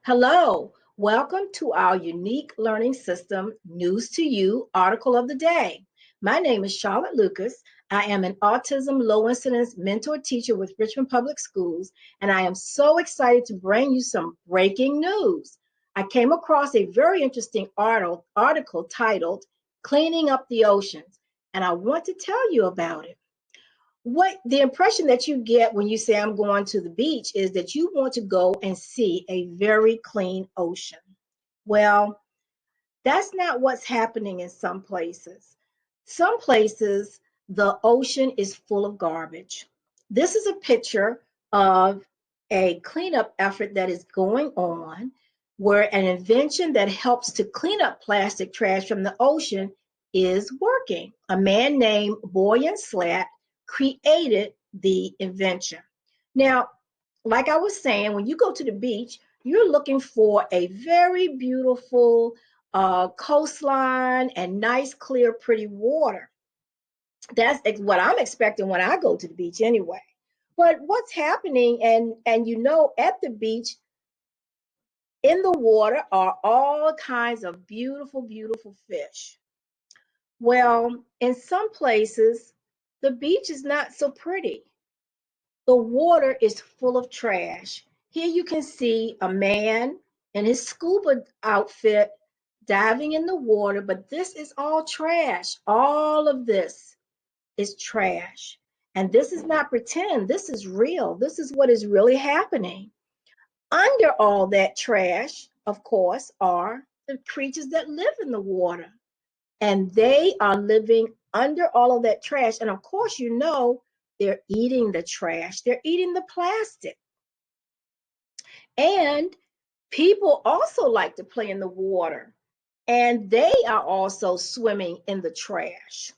Hello, welcome to our unique learning system News to You article of the day. My name is Charlotte Lucas. I am an autism low incidence mentor teacher with Richmond Public Schools, and I am so excited to bring you some breaking news. I came across a very interesting article titled Cleaning Up the Oceans, and I want to tell you about it. What the impression that you get when you say I'm going to the beach is that you want to go and see a very clean ocean. Well, that's not what's happening in some places. Some places, the ocean is full of garbage. This is a picture of a cleanup effort that is going on where an invention that helps to clean up plastic trash from the ocean is working. A man named Boyan Slat created the invention. Now, like I was saying, when you go to the beach, you're looking for a very beautiful coastline and nice, clear, pretty water. That's what I'm expecting when I go to the beach anyway. But what's happening, and at the beach, in the water are all kinds of beautiful, beautiful fish. Well, in some places, the beach is not so pretty. The water is full of trash. Here you can see a man in his scuba outfit diving in the water, but this is all trash. All of this is trash. And this is not pretend, this is real. This is what is really happening. Under all that trash, of course, are the creatures that live in the water. And they are living under all of that trash. And of course, they're eating the trash, they're eating the plastic. And people also like to play in the water, and they are also swimming in the trash.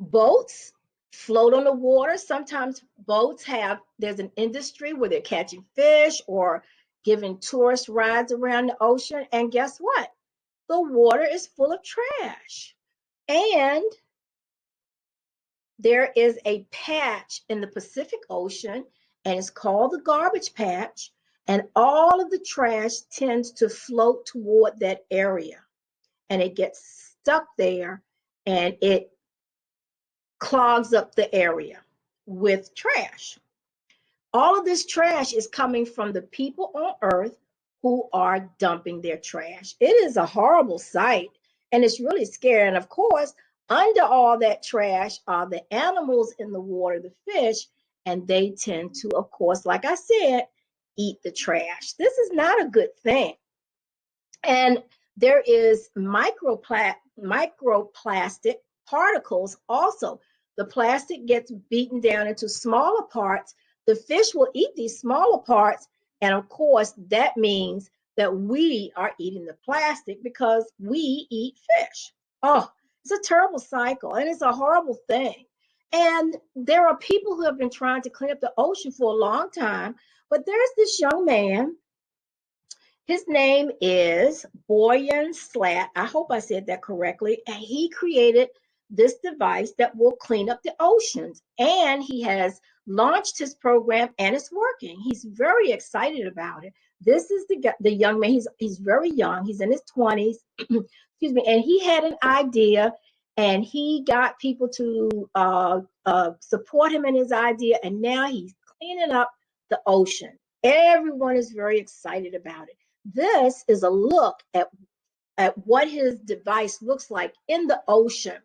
Boats float on the water. Sometimes there's an industry where they're catching fish or giving tourist rides around the ocean. And guess what? The water is full of trash. And there is a patch in the Pacific Ocean, and it's called the garbage patch. And all of the trash tends to float toward that area, and it gets stuck there, and it clogs up the area with trash. All of this trash is coming from the people on Earth who are dumping their trash. It is a horrible sight, and it's really scary. And of course, under all that trash are the animals in the water, the fish, and they tend to, of course, like I said, eat the trash. This is not a good thing. And there is microplastic particles also. The plastic gets beaten down into smaller parts. The fish will eat these smaller parts. And of course, that means that we are eating the plastic because we eat fish. Oh, it's a terrible cycle, and it's a horrible thing. And there are people who have been trying to clean up the ocean for a long time. But there's this young man. His name is Boyan Slat. I hope I said that correctly. And he created this device that will clean up the oceans. And he has launched his program, and it's working. He's very excited about it. This is the young man. He's very young. He's in his 20s. Excuse me. And he had an idea, and he got people to support him in his idea. And now he's cleaning up the ocean. Everyone is very excited about it. This is a look at what his device looks like in the ocean.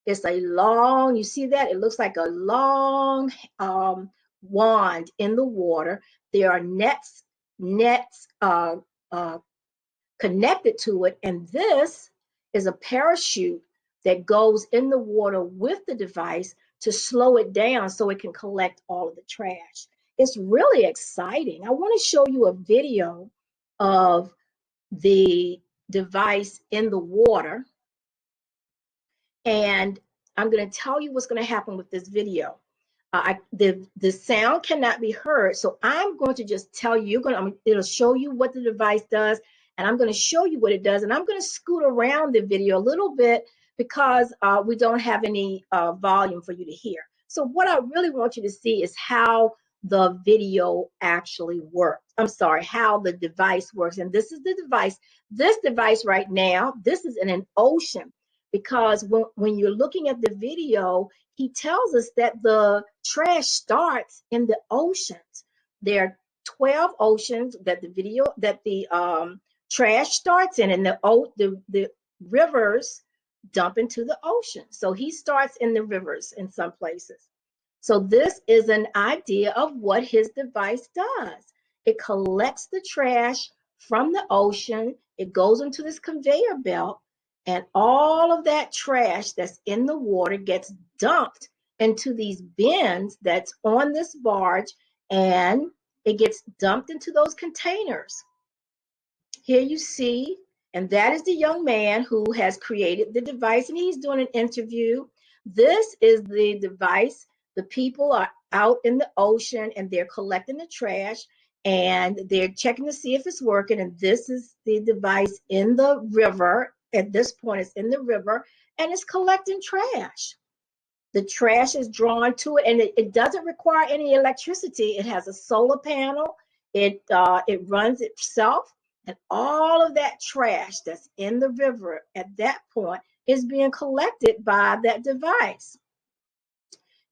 It's you see that? It looks like a long wand in the water. There are nets connected to it. And this is a parachute that goes in the water with the device to slow it down so it can collect all of the trash. It's really exciting. I want to show you a video of the device in the water. And I'm going to tell you what's going to happen with this video. The sound cannot be heard, so I'm going to just tell you. It'll show you what the device does, and I'm going to show you what it does. And I'm going to scoot around the video a little bit because we don't have any volume for you to hear. So what I really want you to see is how the video actually works. I'm sorry, how the device works. And this is the device. This device right now, this is in an ocean, because when you're looking at the video, he tells us that the trash starts in the oceans. There are 12 oceans that the trash starts in, and the rivers dump into the ocean. So he starts in the rivers in some places. So this is an idea of what his device does. It collects the trash from the ocean, it goes into this conveyor belt, and all of that trash that's in the water gets dumped into these bins that's on this barge, and it gets dumped into those containers. Here you see, and that is the young man who has created the device, and he's doing an interview. This is the device. The people are out in the ocean and they're collecting the trash and they're checking to see if it's working. And this is the device in the river. At this point, it's in the river and it's collecting trash. The trash is drawn to it, and it doesn't require any electricity. It has a solar panel. It runs itself, and all of that trash that's in the river at that point is being collected by that device.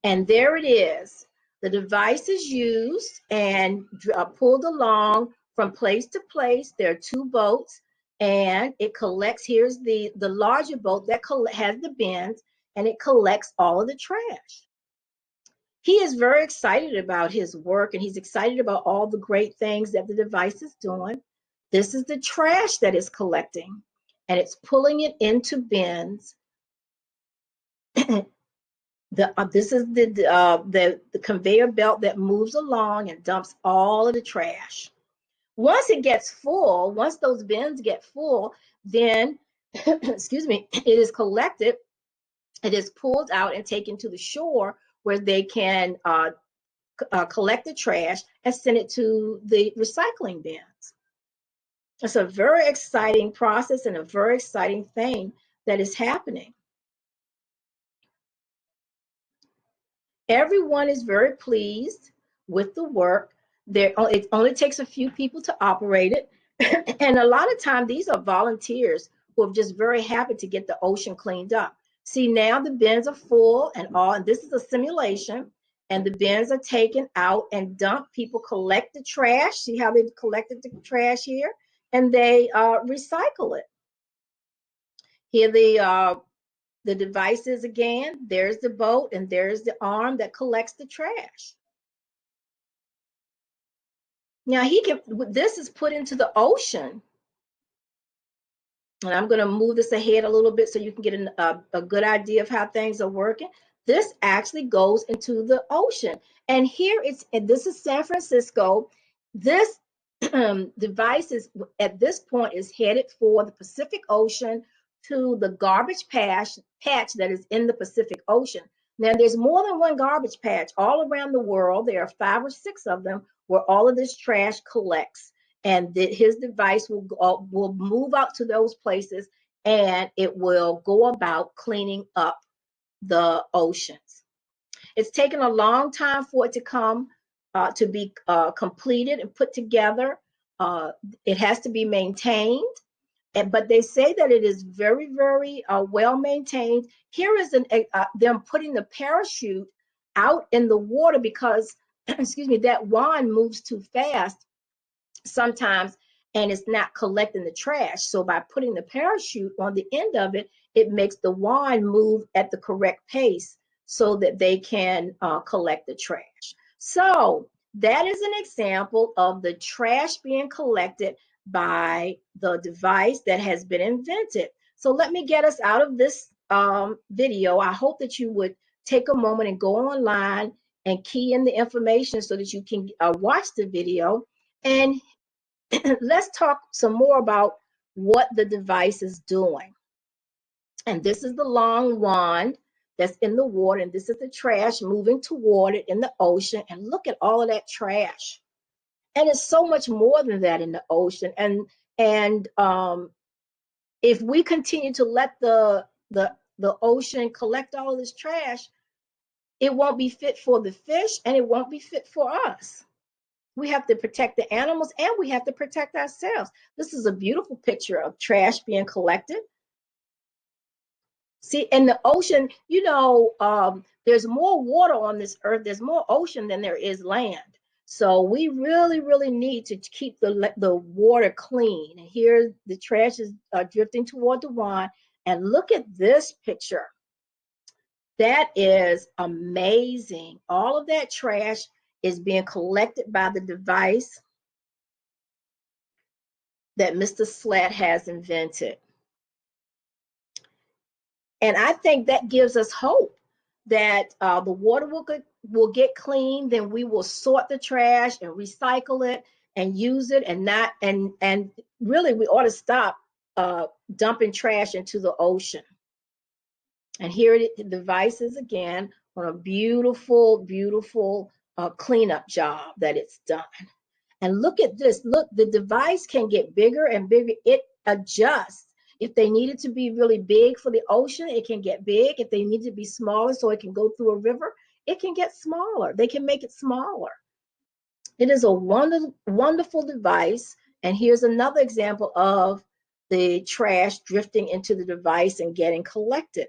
And there it is. The device is used and pulled along from place to place. There are two boats, and it collects. Here's the larger boat that has the bins, and it collects all of the trash. He is very excited about his work, and he's excited about all the great things that the device is doing. This is the trash that it's collecting, and it's pulling it into bins. This is the conveyor belt that moves along and dumps all of the trash. Once it gets full, once those bins get full, then excuse me, it is collected. It is pulled out and taken to the shore where they can collect the trash and send it to the recycling bins. It's a very exciting process and a very exciting thing that is happening. Everyone is very pleased with the work. It only takes a few people to operate it. And a lot of time, these are volunteers who are just very happy to get the ocean cleaned up. See, now the bins are full and this is a simulation, and the bins are taken out and dumped. People collect the trash. See how they've collected the trash here? And they recycle it. Here the devices again. There's the boat and there's the arm that collects the trash. Now this is put into the ocean. And I'm going to move this ahead a little bit so you can get a good idea of how things are working. This actually goes into the ocean. And this is San Francisco. This device is at this point is headed for the Pacific Ocean to the garbage patch that is in the Pacific Ocean. Now, there's more than one garbage patch all around the world. There are 5 or 6 of them where all of this trash collects, and his device will move out to those places, and it will go about cleaning up the oceans. It's taken a long time for it to come to be completed and put together. It has to be maintained, but they say that it is very, very well maintained. Here is them putting the parachute out in the water because, excuse me, that wand moves too fast sometimes and it's not collecting the trash. So by putting the parachute on the end of it, it makes the wand move at the correct pace so that they can collect the trash. So that is an example of the trash being collected by the device that has been invented. So let me get us out of this video. I hope that you would take a moment and go online and key in the information so that you can watch the video. And let's talk some more about what the device is doing. And this is the long wand that's in the water, and this is the trash moving toward it in the ocean. And look at all of that trash. And it's so much more than that in the ocean. And if we continue to let the ocean collect all of this trash, it won't be fit for the fish and it won't be fit for us. We have to protect the animals and we have to protect ourselves. This is a beautiful picture of trash being collected. See, in the ocean, there's more water on this earth. There's more ocean than there is land. So we really, really need to keep the water clean. And here the trash is drifting toward the wand. And look at this picture. That is amazing. All of that trash is being collected by the device that Mr. Sled has invented. And I think that gives us hope that the water will get clean. Then we will sort the trash and recycle it and use it, and really we ought to stop dumping trash into the ocean. And here the device is again on a beautiful, beautiful cleanup job that it's done. And look at this. Look, the device can get bigger and bigger. It adjusts. If they need it to be really big for the ocean, it can get big. If they need to be smaller so it can go through a river, it can get smaller. They can make it smaller. It is a wonderful device. And here's another example of the trash drifting into the device and getting collected.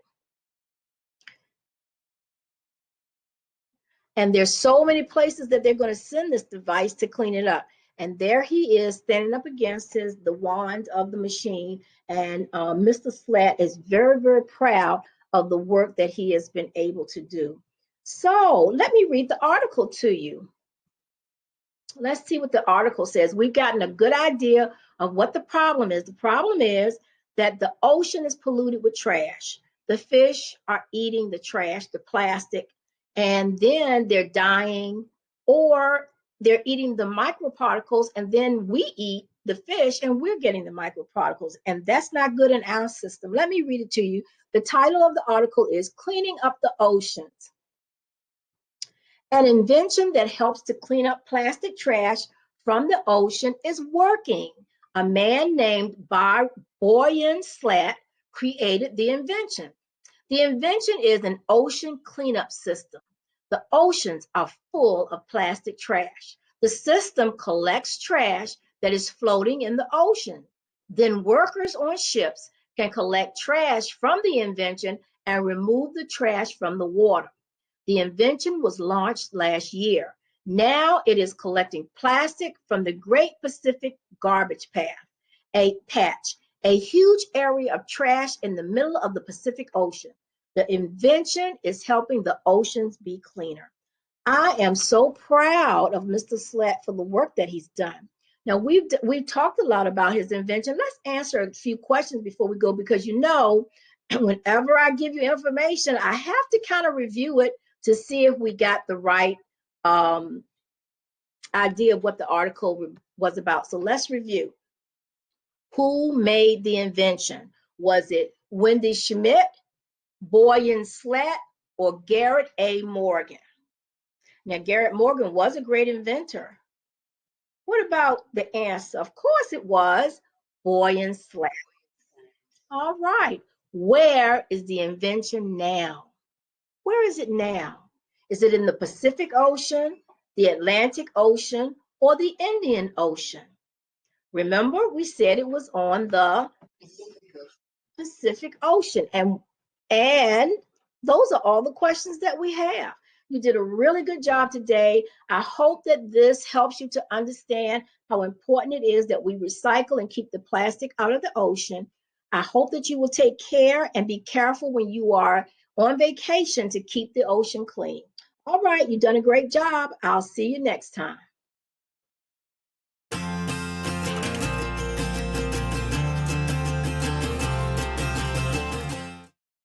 And there's so many places that they're going to send this device to clean it up. And there he is standing up against the wand of the machine. And Mr. Slat is very, very proud of the work that he has been able to do. So let me read the article to you. Let's see what the article says. We've gotten a good idea of what the problem is. The problem is that the ocean is polluted with trash. The fish are eating the trash, the plastic, and then they're dying, or they're eating the microparticles, and then we eat the fish and we're getting the microparticles, and that's not good in our system. Let me read it to you. The title of the article is Cleaning Up the Oceans. An invention that helps to clean up plastic trash from the ocean is working. A man named Boyan Slat created the invention. The invention is an ocean cleanup system. The oceans are full of plastic trash. The system collects trash that is floating in the ocean. Then workers on ships can collect trash from the invention and remove the trash from the water. The invention was launched last year. Now it is collecting plastic from the Great Pacific Garbage Patch, a huge area of trash in the middle of the Pacific Ocean. The invention is helping the oceans be cleaner. I am so proud of Mr. Slat for the work that he's done. Now, we've talked a lot about his invention. Let's answer a few questions before we go, because whenever I give you information, I have to kind of review it to see if we got the right idea of what the article was about. So let's review. Who made the invention? Was it Wendy Schmidt, Boyan Slat, or Garrett A. Morgan? Now, Garrett Morgan was a great inventor. What about the answer? Of course it was Boyan Slat. All right. Where is the invention now? Where is it now? Is it in the Pacific Ocean, the Atlantic Ocean, or the Indian Ocean? Remember, we said it was on the Pacific Ocean. And those are all the questions that we have. You did a really good job today. I hope that this helps you to understand how important it is that we recycle and keep the plastic out of the ocean. I hope that you will take care and be careful when you are on vacation to keep the ocean clean. All right, you've done a great job. I'll see you next time.